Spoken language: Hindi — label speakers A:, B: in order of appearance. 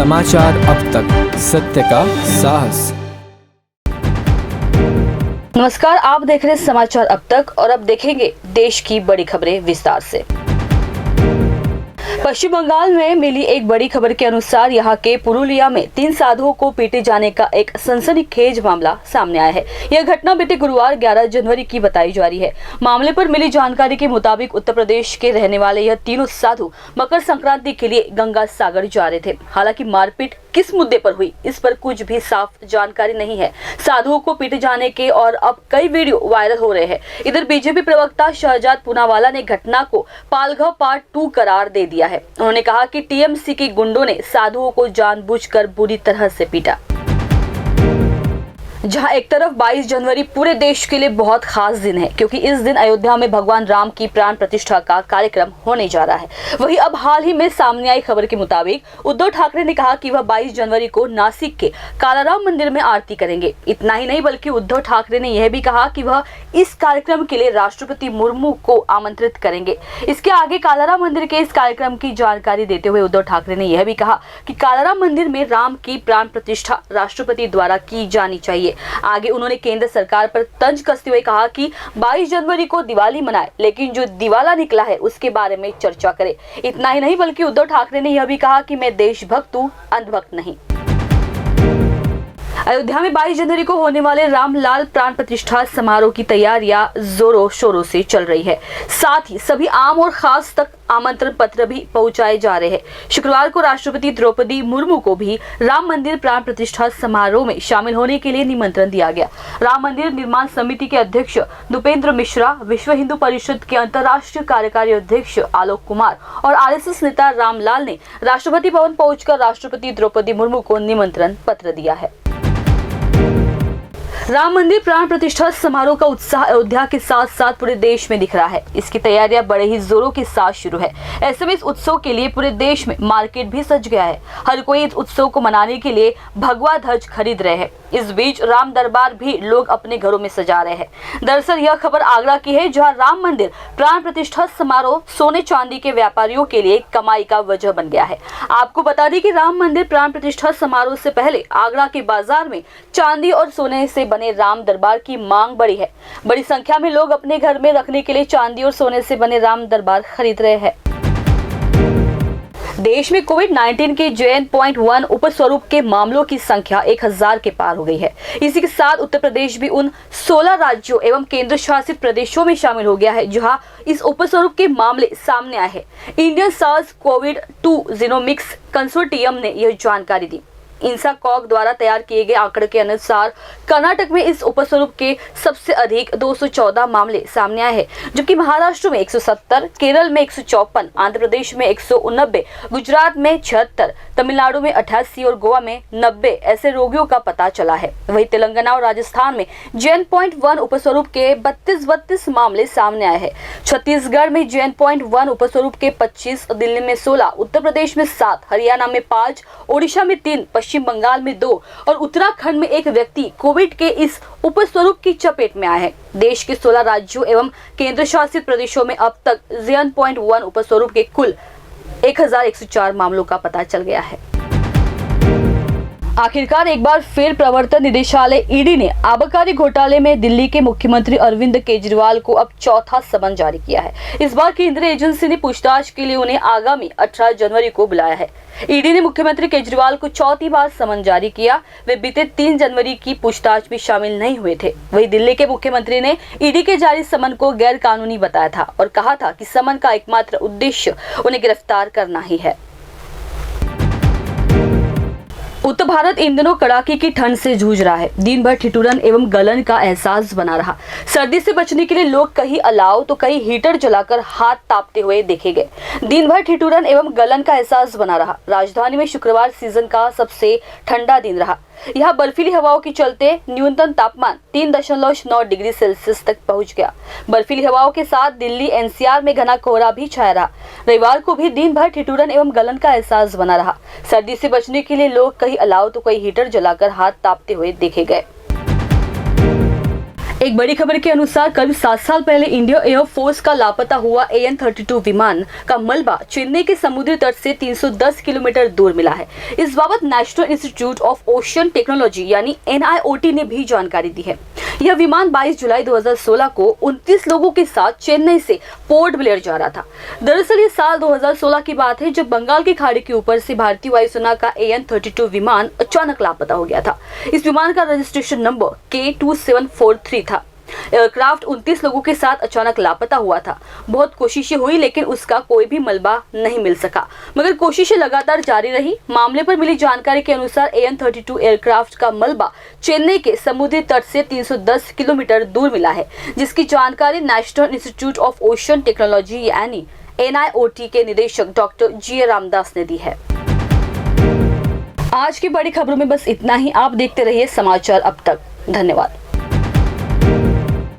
A: समाचार अब तक, सत्य का साहस।
B: नमस्कार, आप देख रहे हैं समाचार अब तक और अब देखेंगे देश की बड़ी खबरें विस्तार से। पश्चिम बंगाल में मिली एक बड़ी खबर के अनुसार यहां के पुरुलिया में 3 साधुओं को पीटे जाने का एक सनसनीखेज मामला सामने आया है। यह घटना बीते गुरुवार 11 जनवरी की बताई जा रही है। मामले पर मिली जानकारी के मुताबिक उत्तर प्रदेश के रहने वाले यह तीनों साधु मकर संक्रांति के लिए गंगा सागर जा रहे थे। हालांकि मारपीट किस मुद्दे पर हुई, इस पर कुछ भी साफ जानकारी नहीं है। साधुओं को पीटे जाने के और अब कई वीडियो वायरल हो रहे हैं। इधर बीजेपी प्रवक्ता शहजाद पूनावाला ने घटना को पालघर पार्ट 2 करार दे दिया है। उन्होंने कहा कि टीएमसी के गुंडों ने साधुओं को जानबूझकर बुरी तरह से पीटा। जहां एक तरफ 22 जनवरी पूरे देश के लिए बहुत खास दिन है, क्योंकि इस दिन अयोध्या में भगवान राम की प्राण प्रतिष्ठा का कार्यक्रम होने जा रहा है। वहीं अब हाल ही में सामने आई खबर के मुताबिक उद्धव ठाकरे ने कहा कि वह 22 जनवरी को नासिक के कालाराम मंदिर में आरती करेंगे। इतना ही नहीं, बल्कि उद्धव ठाकरे ने यह भी कहा कि वह इस कार्यक्रम के लिए राष्ट्रपति मुर्मू को आमंत्रित करेंगे। इसके आगे कालाराम मंदिर के इस कार्यक्रम की जानकारी देते हुए उद्धव ठाकरे ने यह भी कहा कि कालाराम मंदिर में राम की प्राण प्रतिष्ठा राष्ट्रपति द्वारा की जानी चाहिए। आगे उन्होंने केंद्र सरकार पर तंज कसते हुए कहा कि 22 जनवरी को दिवाली मनाए, लेकिन जो दिवाला निकला है उसके बारे में चर्चा करे। इतना ही नहीं, बल्कि उद्धव ठाकरे ने यह भी कहा कि मैं देशभक्त हूं, अंधभक्त नहीं। अयोध्या में 22 जनवरी को होने वाले रामलाल प्राण प्रतिष्ठा समारोह की तैयारियां जोरों शोरों से चल रही है। साथ ही सभी आम और खास तक आमंत्रण पत्र भी पहुंचाए जा रहे हैं। शुक्रवार को राष्ट्रपति द्रौपदी मुर्मू को भी राम मंदिर प्राण प्रतिष्ठा समारोह में शामिल होने के लिए निमंत्रण दिया गया। राम मंदिर निर्माण समिति के अध्यक्ष नृपेंद्र मिश्रा, विश्व हिंदू परिषद के अंतर्राष्ट्रीय कार्यकारी अध्यक्ष आलोक कुमार और आरएसएस नेता रामलाल ने राष्ट्रपति भवन पहुंचकर राष्ट्रपति द्रौपदी मुर्मू को निमंत्रण पत्र दिया है। राम मंदिर प्राण प्रतिष्ठा समारोह का उत्साह अयोध्या के साथ साथ पूरे देश में दिख रहा है। इसकी तैयारियां बड़े ही जोरों के साथ शुरू है। ऐसे में इस उत्सव के लिए पूरे देश में मार्केट भी सज गया है। हर कोई इस उत्सव को मनाने के लिए भगवा ध्वज खरीद रहे हैं। इस बीच राम दरबार भी लोग अपने घरों में सजा रहे हैं। दरअसल यह खबर आगरा की है, जहां राम मंदिर प्राण प्रतिष्ठा समारोह सोने चांदी के व्यापारियों के लिए कमाई का वजह बन गया है। आपको बता दें कि राम मंदिर प्राण प्रतिष्ठा समारोह से पहले आगरा के बाजार में चांदी और सोने से बने राम दरबार की मांग बढ़ी है। बड़ी संख्या में लोग अपने घर में रखने के लिए चांदी और सोने से बने राम दरबार खरीद रहे हैं। देश में कोविड-19 के JN.1 उपस्वरूप के मामलों की संख्या 1000 के पार हो गई है। इसी के साथ उत्तर प्रदेश भी उन 16 राज्यों एवं केंद्र शासित प्रदेशों में शामिल हो गया है जहां इस उपस्वरूप के मामले सामने आए हैं। इंडियन SARS-CoV-2 जीनोमिक्स कंसोर्टियम ने यह जानकारी दी। इंसाकॉग द्वारा तैयार किए गए आंकड़े के अनुसार कर्नाटक में इस उपस्वरूप के सबसे अधिक 214 मामले सामने आए हैं, जबकि महाराष्ट्र में 170, केरल में 154, आंध्र प्रदेश में 189, गुजरात में 76, तमिलनाडु में 88 और गोवा में 90 ऐसे रोगियों का पता चला है। वहीं तेलंगाना और राजस्थान में JN.1 उपस्वरूप के 32 मामले सामने आए हैं। छत्तीसगढ़ में JN.1 उपस्वरूप के 25, दिल्ली में 16, उत्तर प्रदेश में 7, हरियाणा में 5, ओडिशा में 3, पश्चिम बंगाल में 2 और उत्तराखंड में 1 व्यक्ति कोविड के इस उपस्वरूप की चपेट में आए हैं। देश के 16 राज्यों एवं केंद्र शासित प्रदेशों में अब तक JN.1 उपस्वरूप के कुल 1104 मामलों का पता चल गया है। आखिरकार एक बार फिर प्रवर्तन निदेशालय ईडी ने आबकारी घोटाले में दिल्ली के मुख्यमंत्री अरविंद केजरीवाल को अब चौथा समन जारी किया है। इस बार केंद्रीय एजेंसी ने पूछताछ के लिए उन्हें आगामी 18 जनवरी को बुलाया है। ईडी ने मुख्यमंत्री केजरीवाल को चौथी बार समन जारी किया। वे बीते 3 जनवरी की पूछताछ में शामिल नहीं हुए थे। वहीं दिल्ली के मुख्यमंत्री ने ईडी के जारी समन को गैर कानूनी बताया था और कहा था कि समन का एकमात्र उद्देश्य उन्हें गिरफ्तार करना ही है। उत्तर भारत इन दिनों कड़ाके की ठंड से जूझ रहा है। दिन भर ठिठुरन एवं गलन का एहसास बना रहा। सर्दी से बचने के लिए लोग कहीं अलाव तो कहीं हीटर जलाकर हाथ तापते हुए देखे गए। दिन भर ठिठुरन एवं गलन का एहसास बना रहा। राजधानी में शुक्रवार सीजन का सबसे ठंडा दिन रहा। यहाँ बर्फीली हवाओं के चलते न्यूनतम तापमान 3.9 डिग्री सेल्सियस तक पहुँच गया। बर्फीली हवाओं के साथ दिल्ली NCR में घना कोहरा भी छाया रहा। रविवार को भी दिन भर ठिठुरन एवं गलन का एहसास बना रहा। सर्दी से बचने के लिए लोग कहीं अलाव तो कहीं हीटर जलाकर हाथ तापते हुए देखे गए। एक बड़ी खबर के अनुसार करीब 7 साल पहले इंडियन एयरफोर्स का लापता हुआ AN-32 विमान का मलबा चेन्नई के समुद्री तट से 310 किलोमीटर दूर मिला है। इस बाबत national institute of ocean technology यानी NIOT ने भी जानकारी दी है। यह विमान 22 जुलाई 2016 को 29 लोगों के साथ चेन्नई से पोर्ट ब्लेयर जा रहा था। दरअसल ये साल 2016 की बात है जब बंगाल की खाड़ी के ऊपर से भारतीय वायुसेना का AN-32 विमान अचानक लापता हो गया था। इस विमान का रजिस्ट्रेशन नंबर K2743 था। एयरक्राफ्ट 29 लोगों के साथ अचानक लापता हुआ था। बहुत कोशिशें हुई लेकिन उसका कोई भी मलबा नहीं मिल सका, मगर कोशिशें लगातार जारी रही। मामले पर मिली जानकारी के अनुसार AN-32 एयरक्राफ्ट का मलबा चेन्नई के समुद्री तट से 310 किलोमीटर दूर मिला है, जिसकी जानकारी national institute of ocean technology यानी NIOT के निदेशक डॉक्टर G. रामदास ने दी है। आज की बड़ी खबरों में बस इतना ही। आप देखते रहिए समाचार अब तक। धन्यवाद।